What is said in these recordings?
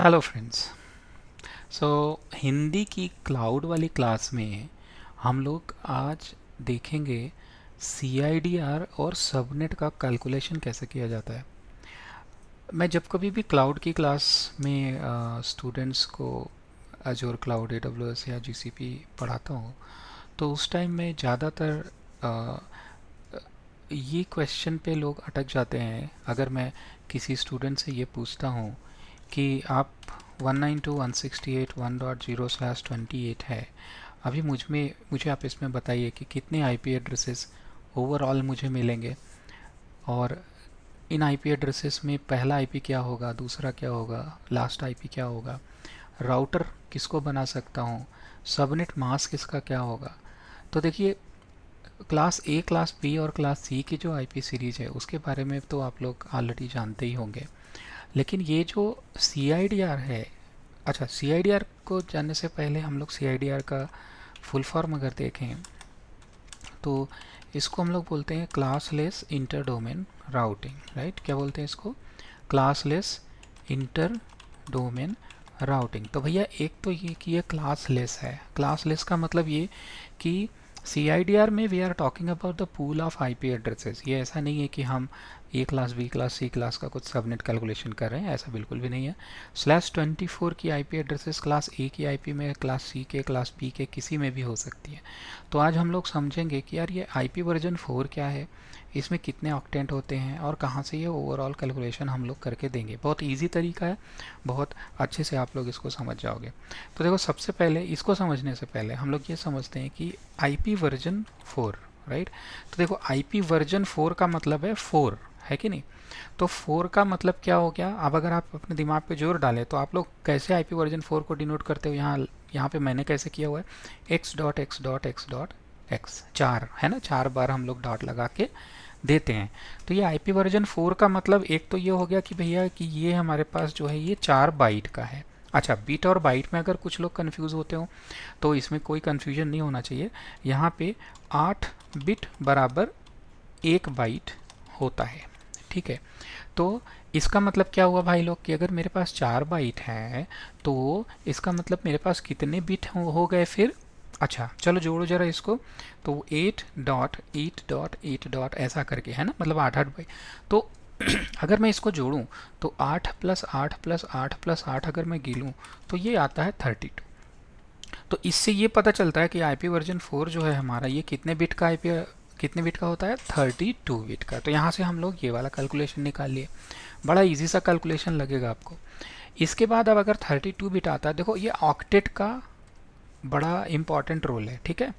Hello friends. सो हिंदी की cloud वाली class में हम लोग आज देखेंगे CIDR और सबनेट का कैलकुलेशन कैसे किया जाता है। मैं जब कभी भी क्लाउड की क्लास में स्टूडेंट्स को अजोर क्लाउड AWS या GCP पढ़ाता हूँ, तो उस टाइम में ज़्यादातर अ, ये क्वेश्चन पे लोग अटक जाते हैं। अगर मैं किसी स्टूडेंट से ये पूछता हूँ कि आप 192.168.1.0/28 है, अभी मुझे आप इसमें बताइए कि कितने आईपी एड्रेसेस ओवरऑल मुझे मिलेंगे, और इन आईपी एड्रेसेस में पहला आईपी क्या होगा, दूसरा क्या होगा, लास्ट आईपी क्या होगा, राउटर किसको बना सकता हूँ, सबनेट मास्क किसका क्या होगा। तो देखिए, क्लास ए, क्लास बी और क्लास सी की जो आईपी सीरीज है उसके बारे में तो आप लोग ऑलरेडी जानते ही होंगे। लेकिन ये जो CIDR है, अच्छा, CIDR को जानने से पहले हम लोग CIDR का फुल फॉर्म अगर देखें तो इसको हम लोग बोलते हैं classless inter domain routing. Right, क्या बोलते हैं इसको? Classless inter domain routing. तो भैया, एक तो ये कि ये क्लासलेस है। क्लासलेस का मतलब ये कि CIDR में we are talking about the pool of IP addresses. ये ऐसा नहीं है कि हम A class, B class, C class का कुछ सबनेट कैलकुलेशन कर रहे हैं, ऐसा बिल्कुल भी नहीं है। /24 की आईपी एड्रेसेस क्लास ए की आईपी में, क्लास सी के, क्लास बी के किसी में भी हो सकती है। तो आज हम लोग समझेंगे कि यार ये आईपी वर्जन 4 क्या है, इसमें कितने ऑक्टेंट होते हैं और कहाँ से ये ओवरऑल कैलकुलेशन हम लोग करके देंगे। बहुत इजी तरीका है, बहुत अच्छे से आप लोग इसको समझ जाओगे। तो देखो, सबसे पहले इसको समझने से पहले हम लोग ये समझते हैं कि आईपी वर्जन 4। राइट, तो देखो, आईपी वर्जन 4 का मतलब है 4, है कि नहीं? तो 4 का मतलब क्या हो गया? अब अगर आप अपने दिमाग पे जोर डालें तो आप लोग कैसे आईपी वर्जन 4 को डिनोट करते हो? यहाँ पे मैंने कैसे किया हुआ है, x.x.x.x 4 है ना, 4 बार हम लोग डॉट लगा के देते हैं। तो ये आईपी वर्जन 4 का मतलब एक तो ये हो गया कि भैया कि ये हमारे पास जो है ये 4 बाइट का है। अच्छा, बीट और बाइट में अगर कुछ लोग कंफ्यूज होते हो तो इसमें कोई कंफ्यूजन नहीं होना चाहिए। यहाँ पे 8 बिट बराबर 1 बाइट होता है, ठीक है? तो इसका मतलब क्या हुआ भाई लोग, कि अगर मेरे पास 4 बाइट है तो इसका मतलब मेरे पास कितने बिट हो गए फिर? अच्छा, चलो जोड़ो जरा इसको। तो 8.8.8 ऐसा करके है ना, मतलब 8 बाइट। तो अगर मैं इसको जोड़ूं तो 8 + 8 + 8 + 8 अगर मैं गिनूं तो ये आता है 32। तो इससे ये पता चलता है कि आईपी वर्जन 4 जो है हमारा, ये कितने बिट का होता है? 32 बिट का। तो यहाँ से हम लोग ये वाला कैलकुलेशन निकाल लिए। बड़ा इजी सा कैलकुलेशन लगेगा आपको। इसके बाद अब अगर 32 बिट आता है, देखो ये ऑक्टेट का बड़ा इंपॉर्टेंट रोल है, ठीक है?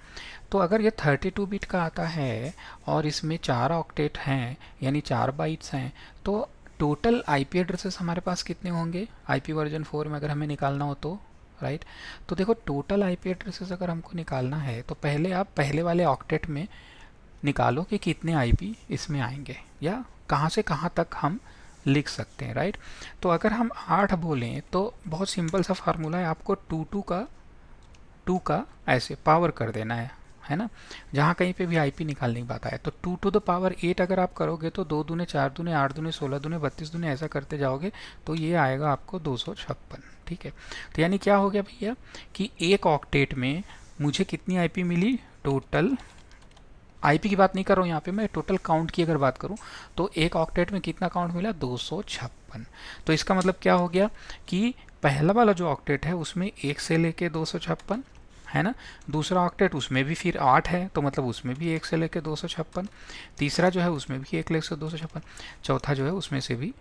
तो अगर ये 32 बिट का आता है और इसमें 4 ऑक्टेट हैं, यानी 4 बाइट्स हैं, तो टोटल आईपी एड्रेसेस हमारे पास कितने होंगे आईपी वर्जन 4 में, अगर हमें निकालना हो तो? राइट, तो देखो, टोटल आईपी एड्रेसेस अगर हमको निकालना है तो पहले आप पहले वाले ऑक्टेट में निकालो कि कितने आईपी इसमें आएंगे, या कहाँ से कहाँ तक हम लिख सकते हैं। राइट, तो अगर हम 8 बोलें तो बहुत सिंपल सा फार्मूला है, आपको 2 का ऐसे पावर कर देना है ना? जहाँ कहीं पे भी आईपी निकालने की बात आए तो 2 to the power 8 अगर आप करोगे तो 2 दूने 4 दूने 8 दूने 16 दूने 32 दूने ऐसा करते जाओगे तो ये आएगा आपको 256। ठीक है, तो यानी क्या हो गया भैया कि एक ऑक्टेट में मुझे कितनी आईपी मिली? टोटल आईपी की बात नहीं कर रहा हूँ यहाँ पे, मैं टोटल काउंट की अगर बात करूँ तो एक ऑक्टेट में कितना काउंट मिला? 256। तो इसका मतलब क्या हो गया कि पहला वाला जो ऑक्टेट है उसमें 1 से लेके 256 है ना, दूसरा ऑक्टेट उसमें भी फिर 8 है तो मतलब उसमें भी 1 से लेके 256, तीसरा जो है उसमें भी 1 से 256, चौथा जो है उसमें से भी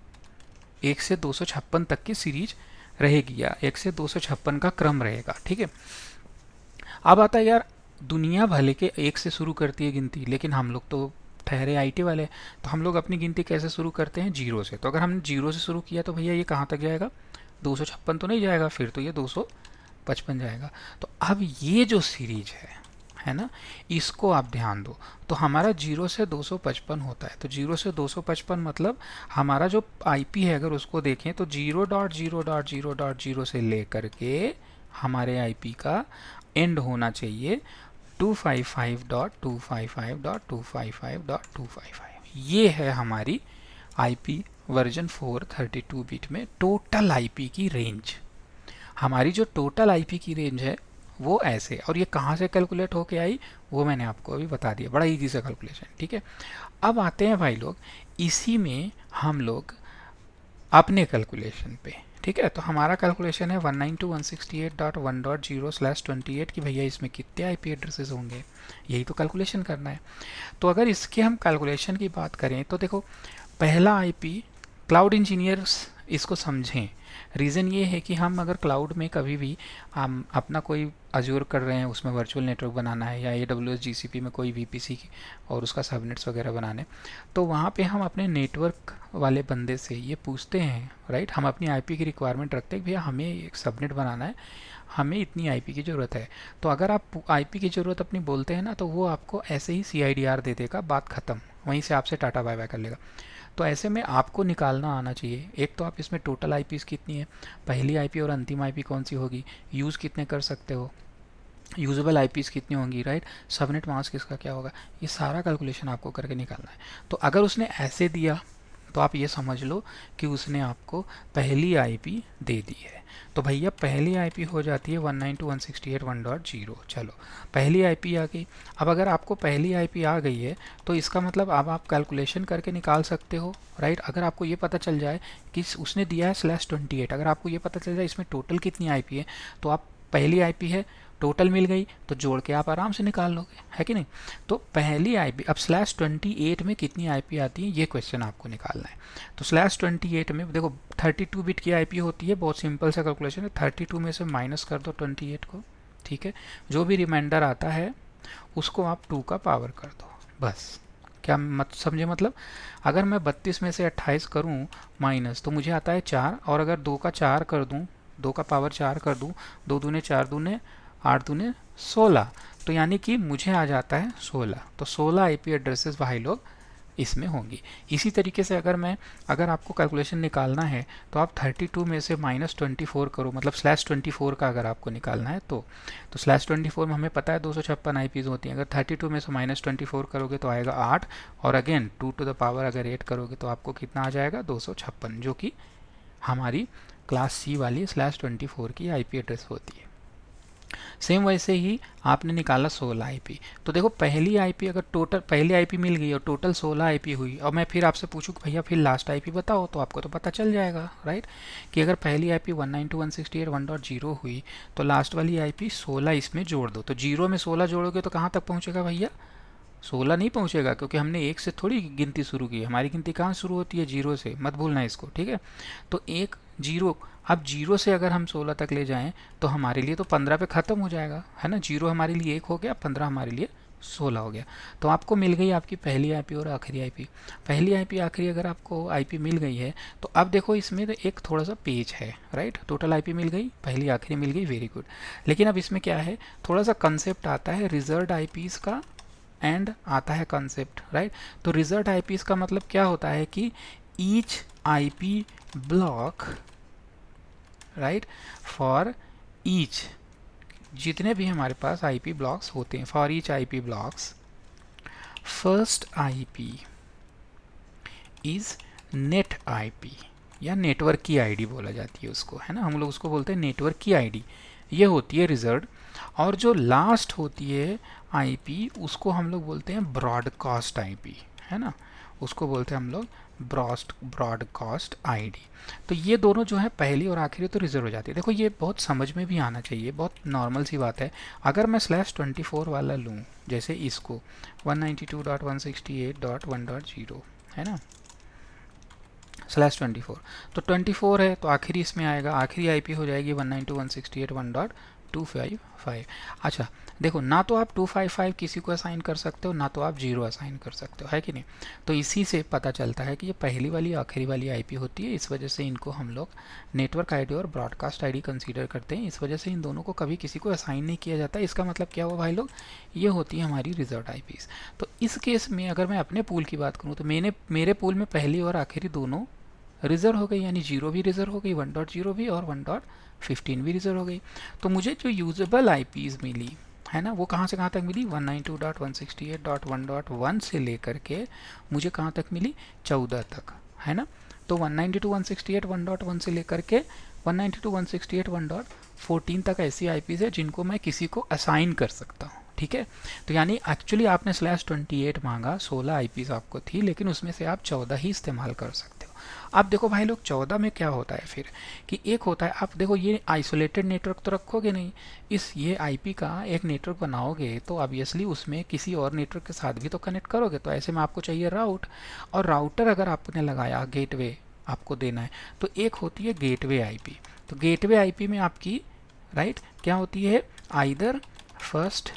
1 से 256 तक की सीरीज रहेगी, या 1 से 256 का क्रम रहेगा। ठीक है, अब आता है यार, दुनिया भले के 1 से शुरू करती है गिनती, लेकिन हम लोग तो ठहरे आईटी वाले, तो हम लोग अपनी गिनती कैसे शुरू करते हैं? 0 से। तो अगर हमने 0 से शुरू किया तो भैया ये कहाँ तक जाएगा? 256 तो नहीं जाएगा, फिर तो ये 255 जाएगा। तो अब ये जो सीरीज है ना, इसको आप ध्यान दो। तो हमारा 0 से 255 होता है, तो 0 से 255 मतलब हमारा जो आईपी है अगर उसको देखें तो 0.0.0.0 से लेकर के हमारे आईपी का एंड होना चाहिए 255.255.255.255। ये है हमारी आईपी वर्जन 4 32 बिट में टोटल आईपी की रेंज, हमारी जो टोटल आईपी की रेंज है वो ऐसे, और ये कहाँ से कैलकुलेट होके आई वो मैंने आपको अभी बता दिया, बड़ा इजी सा कैलकुलेशन, ठीक है। अब आते हैं भाई लोग इसी में हम लोग अपने कैलकुलेशन पे, ठीक है। तो हमारा कैलकुलेशन है 192.168.1.0/28 कि भैया इसमें कितने आईपी एड्रेसेस होंगे, यही तो कैलकुलेशन करना है। तो अगर इसके हम कैलकुलेशन की बात करें तो देखो, पहला आईपी क्लाउड इंजीनियर्स इसको समझें, रीज़न ये है कि हम अगर क्लाउड में कभी भी हम अपना कोई अज्योर कर रहे हैं, उसमें वर्चुअल नेटवर्क बनाना है, या AWS GCP में कोई VPC और उसका सबनेट्स वगैरह बनाने, तो वहाँ पे हम अपने नेटवर्क वाले बंदे से ये पूछते हैं, राइट, हम अपनी आईपी की रिक्वायरमेंट रखते हैं, भैया हमें एक सबनेट बनाना है, हमें इतनी आईपी की ज़रूरत है। तो अगर आप आईपी की ज़रूरत अपनी बोलते हैं ना, तो वो आपको ऐसे ही CIDR दे देगा, बात ख़त्म, वहीं से आपसे टाटा बाय बाय कर लेगा। तो ऐसे में आपको निकालना आना चाहिए, एक तो आप इसमें टोटल आईपीज़ कितनी है, पहली आईपी और अंतिम आईपी कौन सी होगी, यूज़ कितने कर सकते हो, यूजेबल आईपीज़ कितनी होंगी, राइट, सबनेट मास्क इसका क्या होगा, ये सारा कैलकुलेशन आपको करके निकालना है। तो अगर उसने ऐसे दिया तो आप ये समझ लो कि उसने आपको पहली आईपी दे दी है। तो भैया पहली आईपी हो जाती है 192.168.1.0। चलो पहली आईपी आ गई। अब अगर आपको पहली आईपी आ गई है तो इसका मतलब अब आप कैलकुलेशन करके निकाल सकते हो, राइट। अगर आपको ये पता चल जाए कि उसने दिया है /28, अगर आपको ये पता चल जाए इसमें टोटल कितनी आईपी है, तो आप पहली आईपी है, टोटल मिल गई, तो जोड़ के आप आराम से निकाल लोगे, है कि नहीं। तो पहली आईपी, अब /28 में कितनी आईपी आती है ये क्वेश्चन आपको निकालना है। तो /28 में देखो 32 बिट की आईपी होती है, बहुत सिंपल सा कैलकुलेशन है, 32 में से माइनस कर दो 28 को, ठीक है, जो भी रिमाइंडर आता है उसको आप 2 का पावर कर दो, बस। क्या मत समझे, मतलब अगर मैं 32 में से 28 करूं माइनस, तो मुझे आता है 4, और अगर 2 का 4 कर दूं, 2 का पावर 4 कर दूं, 2 दूने 4 दूने 8 दूने 16, तो यानी कि मुझे आ जाता है 16। तो 16 आईपी एड्रेसेस भाई लोग इसमें होंगी। इसी तरीके से अगर आपको कैलकुलेशन निकालना है तो आप 32 में से -24 करो, मतलब /24 का अगर आपको निकालना है तो /24 में हमें पता है 256 आईपीज़ होती हैं। अगर 32 में से -24 करोगे तो आएगा 8, और अगेन 2 टू द पावर अगर 8 करोगे तो आपको कितना आ जाएगा 256, जो कि हमारी क्लास C वाली /24 की आईपी एड्रेस होती है। सेम वैसे ही आपने निकाला 16 आईपी, तो देखो पहली आईपी अगर टोटल पहली आईपी मिल गई और टोटल 16 आईपी हुई, और मैं फिर आपसे पूछूं कि भैया फिर लास्ट आईपी बताओ, तो आपको तो पता चल जाएगा, राइट, कि अगर पहली आईपी 192.168.1.0 हुई तो लास्ट वाली आईपी 16 इसमें जोड़ दो। तो 0 में 16 जोड़ोगे तो कहाँ तक पहुँचेगा भैया, 16 नहीं पहुंचेगा, क्योंकि हमने 1 से थोड़ी गिनती शुरू की है, हमारी गिनती कहाँ शुरू होती है, 0 से, मत भूलना इसको, ठीक है। तो 1 0, अब 0 से अगर हम 16 तक ले जाएं तो हमारे लिए तो 15 पे ख़त्म हो जाएगा, है ना। 0 हमारे लिए 1 हो गया, 15 हमारे लिए 16 हो गया। तो आपको मिल गई आपकी पहली आईपी और आखिरी आईपी। पहली आईपी आखिरी अगर आपको आईपी मिल गई है तो अब देखो इसमें तो एक थोड़ा सा पेज है, राइट। टोटल आईपी मिल गई, पहली आखिरी मिल गई, वेरी गुड। लेकिन अब इसमें क्या है, थोड़ा सा कंसेप्ट आता है रिजर्व्ड आईपीज़ का, एंड आता है कंसेप्ट, राइट। तो रिजर्व्ड आईपीज़ का मतलब क्या होता है कि each IP block, right, for each, जितने भी हमारे पास आईपी ब्लॉक्स होते हैं, for each IP blocks first IP is net IP, या नेटवर्क की आईडी बोला जाती है उसको, है ना, हम लोग उसको बोलते हैं नेटवर्क की आईडी, ये होती है रिजर्व्ड। और जो लास्ट होती है आईपी उसको हम लोग बोलते हैं ब्रॉडकास्ट आईपी, है ना, उसको बोलते हैं हम लोग ब्रॉडकास्ट आईडी। तो ये दोनों जो है पहली और आखिरी तो रिजर्व हो जाती है। देखो ये बहुत समझ में भी आना चाहिए, बहुत नॉर्मल सी बात है। अगर मैं /24 वाला लूँ, जैसे इसको 192.168.1.0, है ना, /24, तो 24 है तो आखिरी इसमें आएगा, आखिरी आईपी हो जाएगी 192.168.1.255। अच्छा देखो, ना तो आप 255 किसी को असाइन कर सकते हो, ना तो आप 0 असाइन कर सकते हो, है कि नहीं। तो इसी से पता चलता है कि ये पहली वाली आखिरी वाली आईपी होती है, इस वजह से इनको हम लोग नेटवर्क आईडी और ब्रॉडकास्ट आईडी कंसीडर करते हैं। इस वजह से इन दोनों को कभी किसी को असाइन नहीं किया जाता। इसका मतलब क्या हुआ भाई लोग, ये होती है हमारी रिजर्व्ड आईपीज़। तो इस केस में अगर मैं अपने पूल की बात करूँ तो मेरे पूल में पहली और आखिरी दोनों रिजर्व हो गई, यानी 0 भी रिजर्व हो गई, 1.0 भी, और 1.15 भी रिजर्व हो गई। तो मुझे जो यूजेबल आईपीज़ मिली, है ना, वो कहाँ से कहाँ तक मिली, 192.168.1.1 से लेकर के मुझे कहाँ तक मिली, 14 तक, है ना। तो 192.168.1.1 से लेकर के 192.168.1.14 तक ऐसी आईपीज़ है जिनको मैं किसी को असाइन कर सकता हूँ, ठीक है। तो यानी एक्चुअली आपने /28 मांगा, 16 आईपीज़ आपको थी, लेकिन उसमें से आप 14 ही इस्तेमाल कर सकते हो। अब देखो भाई लोग 14 में क्या होता है फिर कि एक होता है, आप देखो ये आइसोलेटेड नेटवर्क तो रखोगे नहीं, ये आईपी का एक नेटवर्क बनाओगे तो ऑब्वियसली उसमें किसी और नेटवर्क के साथ भी तो कनेक्ट करोगे, तो ऐसे में आपको चाहिए राउट, और राउटर अगर आपने लगाया, गेटवे आपको देना है, तो एक होती है गेटवे आईपी। तो गेटवे आईपी में आपकी राइट क्या होती है, आइदर फर्स्ट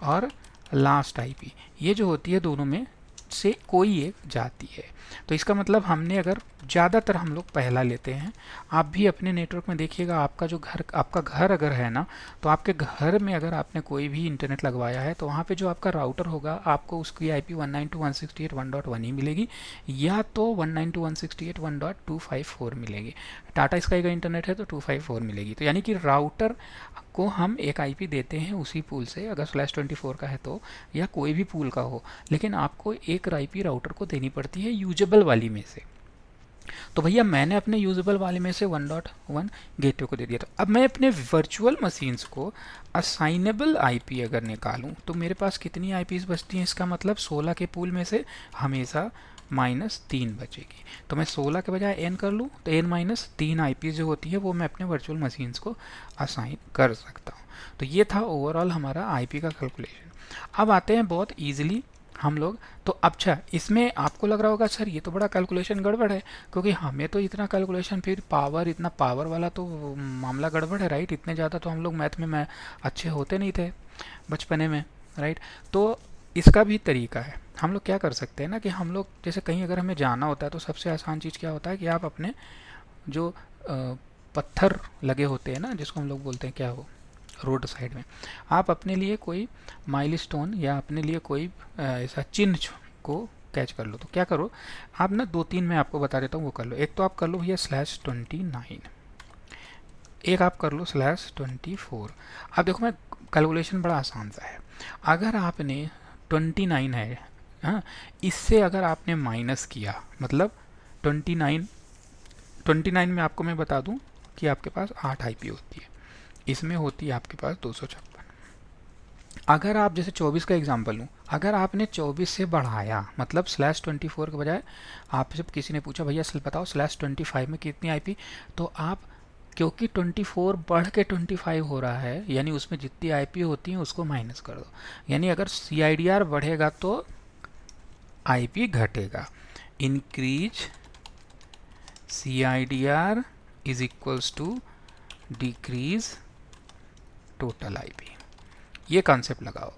और लास्ट आईपी, ये जो होती है दोनों में से कोई एक जाती है। तो इसका मतलब हमने अगर ज़्यादातर हम लोग पहला लेते हैं। आप भी अपने नेटवर्क में देखिएगा, आपका घर अगर है ना, तो आपके घर में अगर आपने कोई भी इंटरनेट लगवाया है तो वहाँ पे जो आपका राउटर होगा आपको उसकी आईपी 192.168.1.1 ही मिलेगी, या तो 192.168.1.254 मिलेगी। टाटा स्काई का इंटरनेट है तो 254 मिलेगी। तो यानी कि राउटर को हम एक आईपी देते हैं उसी पूल से, अगर /24 का है तो, या कोई भी पूल का हो, लेकिन आपको एक आईपी राउटर को देनी पड़ती है यूजेबल वाली में से। तो भैया मैंने अपने यूजेबल वाले में से 1.1 गेटवे को दे दिया। तो अब मैं अपने वर्चुअल मशीन्स को असाइनेबल आईपी अगर निकालूं तो मेरे पास कितनी आईपीज बचती हैं, इसका मतलब 16 के पूल में से हमेशा -3 बचेगी। तो मैं 16 के बजाय n कर लूँ तो n-3 आईपी जो होती है वो मैं अपने वर्चुअल मशीन्स को असाइन कर सकता हूँ। तो ये था ओवरऑल हमारा आईपी का कैलकुलेशन। अब आते हैं बहुत ईजिली हम लोग, तो अच्छा इसमें आपको लग रहा होगा सर ये तो बड़ा कैलकुलेशन गड़बड़ है, क्योंकि हमें तो इतना कैलकुलेशन, फिर इतना पावर वाला तो मामला गड़बड़ है, राइट। इतने ज़्यादा तो हम लोग मैथ में अच्छे होते नहीं थे बचपने में, राइट। तो इसका भी तरीका है, हम लोग क्या कर सकते हैं ना कि हम लोग जैसे कहीं अगर हमें जाना होता है तो सबसे आसान चीज़ क्या होता है कि आप अपने जो पत्थर लगे होते हैं ना, जिसको हम लोग बोलते हैं क्या हो, रोड साइड में, आप अपने लिए कोई माइलस्टोन या अपने लिए कोई ऐसा चिन्ह को कैच कर लो। तो क्या करो आप ना, 2-3 मैं आपको बता देता हूँ वो कर लो। एक तो आप कर लो भैया /29, एक आप कर लो /24। अब देखो मैं कैलकुलेशन बड़ा आसान सा है, अगर आपने 29 है, हाँ, इससे अगर आपने माइनस किया, मतलब 29 में आपको मैं बता दूं कि आपके पास 8 आईपी होती है, इसमें होती है आपके पास 256। अगर आप जैसे 24 का एग्जांपल लूँ, अगर आपने 24 से बढ़ाया, मतलब /24 के बजाय आपसे किसी ने पूछा भैया बताओ /25 में कितनी आईपी, तो आप, क्योंकि 24 बढ़ के 25 हो रहा है, यानी उसमें जितनी आईपी होती है उसको माइनस कर दो। यानी अगर CIDR बढ़ेगा तो आईपी घटेगा। Increase CIDR is equals to decrease total IP, ये कॉन्सेप्ट लगाओ,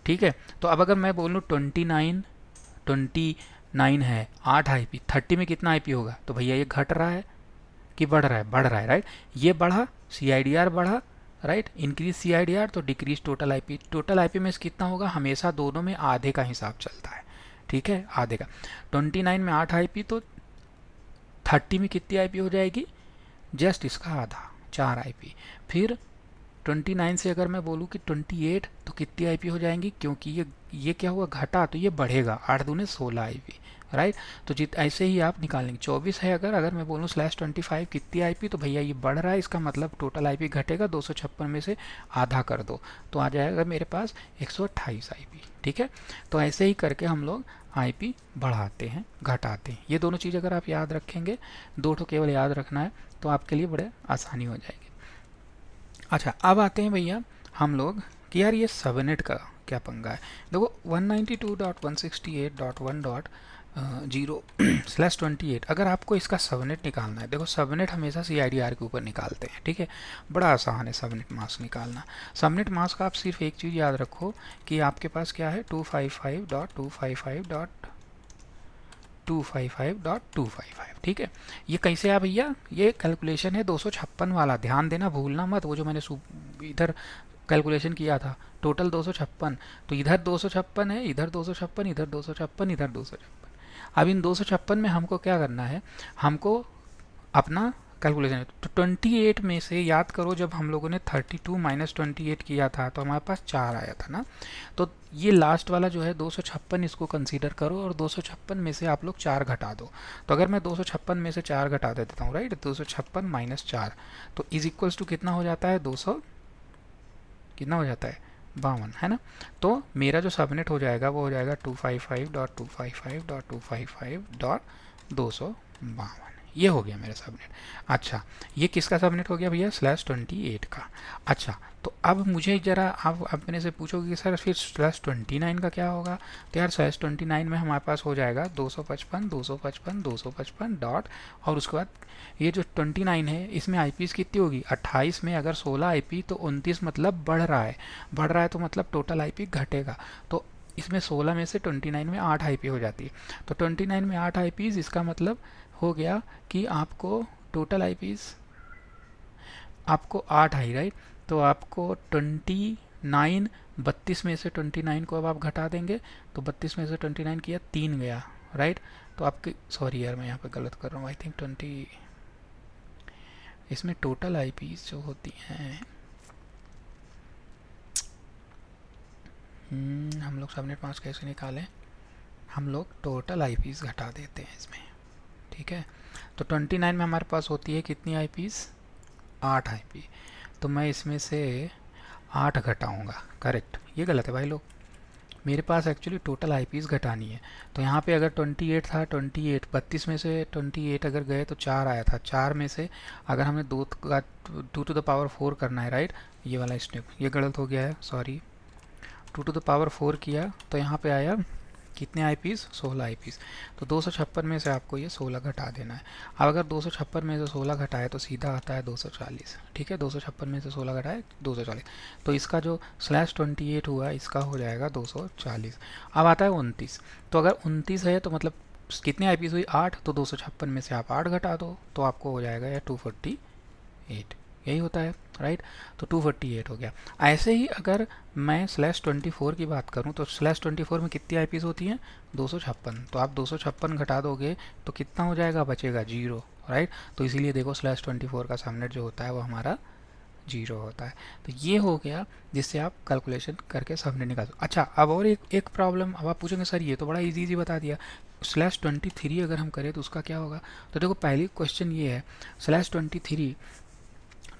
ठीक है। तो अब अगर मैं बोलूँ 29 है, 8 आईपी, 30 में कितना आईपी होगा, तो भैया ये घट रहा है कि बढ़ रहा है, बढ़ रहा है, राइट। ये बढ़ा, CIDR बढ़ा, राइट, इंक्रीज CIDR तो decrease total IP. Total IP में कितना होगा, हमेशा दोनों में आधे का हिसाब चलता है, ठीक है, आधे का। 29 में 8 आईपी तो 30 में कितनी आईपी हो जाएगी, जस्ट इसका आधा, 4 आईपी। फिर 29 से अगर मैं बोलूँ कि 28 तो कितनी आईपी हो जाएंगी, क्योंकि ये क्या हुआ, घटा, तो ये बढ़ेगा, 8 दूने 16 आईपी, राइट। तो ऐसे ही आप निकालेंगे। 24 है अगर मैं बोलूँ /25 कितनी आईपी, तो भैया ये बढ़ रहा है, इसका मतलब टोटल आईपी घटेगा, 256 में से आधा कर दो तो आ जाएगा मेरे पास 128 आईपी, ठीक है। तो ऐसे ही करके हम लोग आईपी बढ़ाते हैं, घटाते हैं। ये दोनों चीज़ अगर आप याद रखेंगे, 2 ठो केवल याद रखना है, तो आपके लिए बड़े आसानी हो जाएगी। अच्छा अब आते हैं भैया हम लोग कि यार ये सबनेट का क्या पंगा है। देखो 192.168.1.0/28, अगर आपको इसका सबनेट निकालना है, देखो सबनेट हमेशा CIDR के ऊपर निकालते हैं, ठीक है, बड़ा आसान है सबनेट मास्क निकालना। सबनेट मास्क का आप सिर्फ एक चीज़ याद रखो कि आपके पास क्या है, 255.255.255.255, ठीक है। ये कैसे है भैया, ये कैलकुलेशन है 256 वाला, ध्यान देना भूलना मत, वो जो मैंने इधर कैलकुलेशन किया था टोटल 256, तो इधर 256 है, इधर 256, इधर 256, इधर 256। अब इन 256 में हमको क्या करना है, हमको अपना कैलकुलेशन है। तो 28 में से याद करो, जब हम लोगों ने 32 माइनस 28 किया था तो हमारे पास 4 आया था ना। तो ये लास्ट वाला जो है 256 इसको कंसीडर करो, और 256 में से आप लोग 4 घटा दो। तो अगर मैं 256 में से 4 घटा देता हूँ, राइट, 256 माइनस 4, तो इज इक्वल्स टू कितना हो जाता है, 200, कितना हो जाता है, 52, है ना। तो मेरा जो सबनेट हो जाएगा वो हो जाएगा 255.255.255.252। ये हो गया मेरा सबनेट। अच्छा, ये किसका सबनेट हो गया भैया, /28 का। अच्छा, तो अब मुझे जरा आप अपने से पूछोगे कि सर फिर /29 का क्या होगा। तो यार /29 में हमारे पास हो जाएगा 255 255 255 डॉट, और उसके बाद ये जो 29 है इसमें आईपीज़ कितनी होगी, 28 में अगर 16 आईपी तो 29, मतलब बढ़ रहा है, बढ़ रहा है तो मतलब टोटल आईपी घटेगा। तो इसमें 16 में से 29 में 8 आईपी हो जाती है। तो 29 में 8 आईपीज़, इसका मतलब हो गया कि आपको टोटल आईपीज़ आपको 8 आई, राइट। तो आपको 29, 32 में से 29 को अब आप घटा देंगे, तो 32 में से 29 किया 3 गया, राइट। तो आपके, सॉरी यार मैं यहाँ पे गलत कर रहा हूँ, आई थिंक 20, इसमें टोटल आईपीज़ जो होती हैं, हम लोग सबनेट मास्क कैसे निकालें, हम लोग टोटल आईपीज़ घटा देते हैं इसमें, ठीक है। तो 29 में हमारे पास होती है कितनी आईपीज़, 8 आईपी। तो मैं इसमें से 8 घटाऊंगा, करेक्ट, ये गलत है भाई लोग, मेरे पास एक्चुअली टोटल आईपीज़ घटानी है। तो यहाँ पे अगर 28 था, 28 32 में से 28 अगर गए तो 4 आया था, 4 में से अगर हमें 2 to the power 4 करना है, राइट, ये वाला स्टेप ये गलत हो गया है, सॉरी, 2 to the power 4 किया तो यहाँ पे आया कितने आईपीज़, 16 आईपीज़। तो 256 में से आपको ये 16 घटा देना है। अब अगर 256 में से 16 घटाए तो सीधा आता है 240, ठीक है, 256 में से 16 घटाए 240। तो इसका जो /28 हुआ इसका हो जाएगा 240। अब आता है 29। तो अगर 29 है तो मतलब कितने आईपीज़ हुई, 8, तो 256 में से आप 8 घटा दो तो आपको हो जाएगा या 248, यही होता है, राइट। तो 248 हो गया। ऐसे ही अगर मैं /24 की बात करूं तो /24 में कितनी आईपीज़ होती हैं, 256। तो आप 256 घटा दोगे तो कितना हो जाएगा, बचेगा 0, राइट। तो इसीलिए देखो /24 का सबनेट जो होता है वो हमारा 0 होता है। तो ये हो गया जिससे आप कैलकुलेशन करके सबनेट निकाल दो। अच्छा, अब और एक प्रॉब्लम, अब आप पूछेंगे सर ये तो बड़ा इजी बता दिया, /23 अगर हम करें तो उसका क्या होगा। तो देखो पहली क्वेश्चन ये है, /23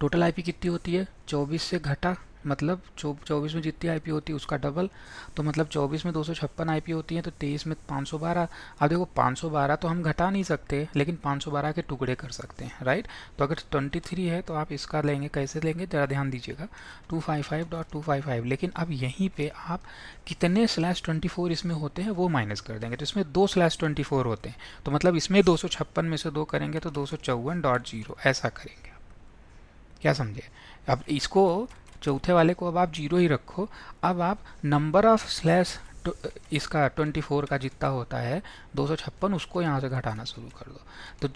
टोटल आईपी कितनी होती है, 24 से घटा, मतलब 24 में जितनी आईपी होती है उसका डबल, तो मतलब 24 में 256 आईपी होती है, तो 23 में 512। अब देखो 512 तो हम घटा नहीं सकते, लेकिन 512 के टुकड़े कर सकते हैं, राइट। तो अगर 23 है तो आप इसका लेंगे, कैसे लेंगे ज़रा ध्यान दीजिएगा, 255.255। लेकिन अब यहीं पे आप कितने /24 इसमें होते हैं वो माइनस कर देंगे, तो इसमें 2 /24 होते हैं, तो मतलब इसमें 256 में से 2 करेंगे तो 254.0 ऐसा करेंगे, क्या समझे। अब इसको चौथे वाले को अब आप 0 ही रखो। अब आप नंबर ऑफ स्लैश इसका 24 का जितना होता है 256, उसको यहाँ से घटाना शुरू कर दो, तो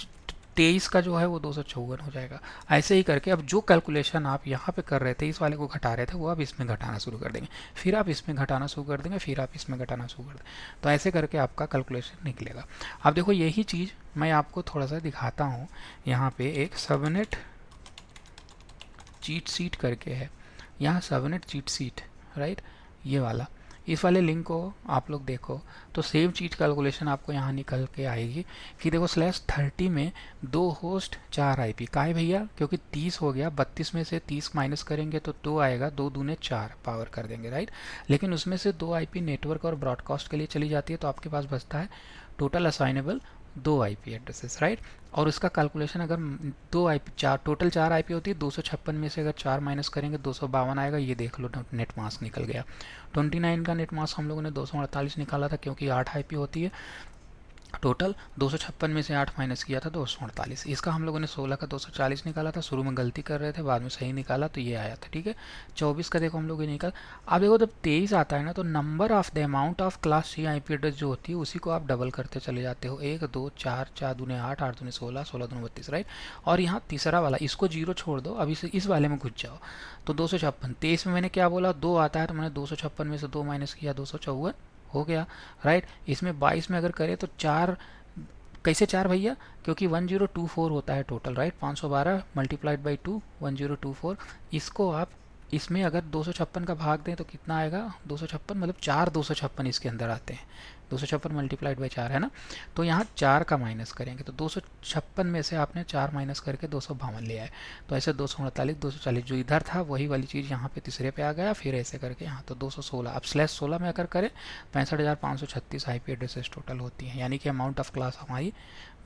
23 का जो है वो 254 हो जाएगा। ऐसे ही करके अब जो कैलकुलेशन आप यहाँ पे कर रहे थे, इस वाले को घटा रहे थे, वो आप इसमें घटाना शुरू कर देंगे, फिर आप इसमें घटाना शुरू कर देंगे, फिर आप इसमें घटाना शुरू कर देंगे। तो ऐसे करके आपका कैलकुलेशन निकलेगा। अब देखो यही चीज़ मैं आपको थोड़ा सा दिखाता हूँ, यहाँ पे एक सबनेट चीट सीट करके है, यहाँ सबनेट चीट सीट, राइट, ये वाला, इस वाले लिंक को आप लोग देखो तो सेम चीज कैलकुलेशन आपको यहाँ निकल के आएगी कि देखो /30 में 2 होस्ट 4 आईपी का है भैया, क्योंकि 30 हो गया, 32 में से 30 माइनस करेंगे तो 2 आएगा, 2 दूने 4 पावर कर देंगे, राइट। लेकिन उसमें से 2 आईपी नेटवर्क और ब्रॉडकास्ट के लिए चली जाती है, तो आपके पास बचता है total assignable 2 IP addresses, right. और उसका कैलकुलेशन अगर 2 आईपी, 4 टोटल 4 आईपी होती है, 256 में से अगर 4 माइनस करेंगे 252 आएगा, ये देख लो नेट मास्क निकल गया। 29 का नेट मास्क हम लोगों ने 248 निकाला था, क्योंकि 8 आईपी होती है टोटल, 256 में से 8 माइनस किया था 248। इसका हम लोगों ने 16 का 240 निकाला था, शुरू में गलती कर रहे थे, बाद में सही निकाला तो ये आया था, ठीक है। 24 का देखो हम लोग ये निकाल, अब देखो जब 23 आता है ना, तो number of the amount of class C IP address जो होती है उसी को आप डबल करते चले जाते हो, 1 2 4, 4 दूने 8, 8 दूने 16, 16 दूने 32, राइट। और यहाँ तीसरा वाला, इसको 0 छोड़ दो, अभी से इस वाले में घुस जाओ, तो 256, 23 में मैंने क्या बोला, 2 आता है, तो मैंने 256 में से 2 माइनस किया, 254 हो गया, राइट। इसमें 22 में अगर करें तो 4 कैसे 4 भैया? क्योंकि 1024 होता है टोटल, राइट। 512 multiplied by 2 1024। इसको आप इसमें अगर 256 का भाग दें तो कितना आएगा? 256 मतलब 4 256 इसके अंदर आते हैं। 256 मल्टीप्लाइड बाई 4 है ना। तो यहाँ 4 का माइनस करेंगे तो 256 में से आपने 4 माइनस करके 252 लिया है। तो ऐसे 248 240 जो इधर था वही वाली चीज़ यहाँ पे तीसरे पे आ गया, फिर ऐसे करके यहाँ तो 216। अब /16 में अगर करें 65,536 IP एड्रेसेस टोटल होती हैं, यानी कि अमाउंट ऑफ क्लास हमारी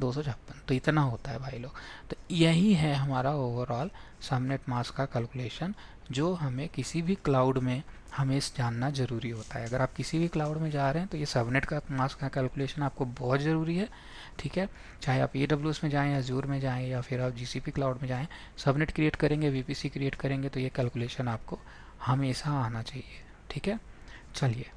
256। तो इतना होता है भाई लोग। तो यही है हमारा ओवरऑल सबनेट मास्क का कैलकुलेशन, जो हमें किसी भी क्लाउड में हमें जानना ज़रूरी होता है। अगर आप किसी भी क्लाउड में जा रहे हैं तो ये सबनेट का मास्क का कैलकुलेशन आपको बहुत ज़रूरी है, ठीक है। चाहे आप AWS में जाएं, अजूर में जाएं, या फिर आप GCP क्लाउड में जाएं, सबनेट क्रिएट करेंगे, VPC क्रिएट करेंगे, तो ये कैलकुलेशन आपको हमेशा आना चाहिए, ठीक है। चलिए।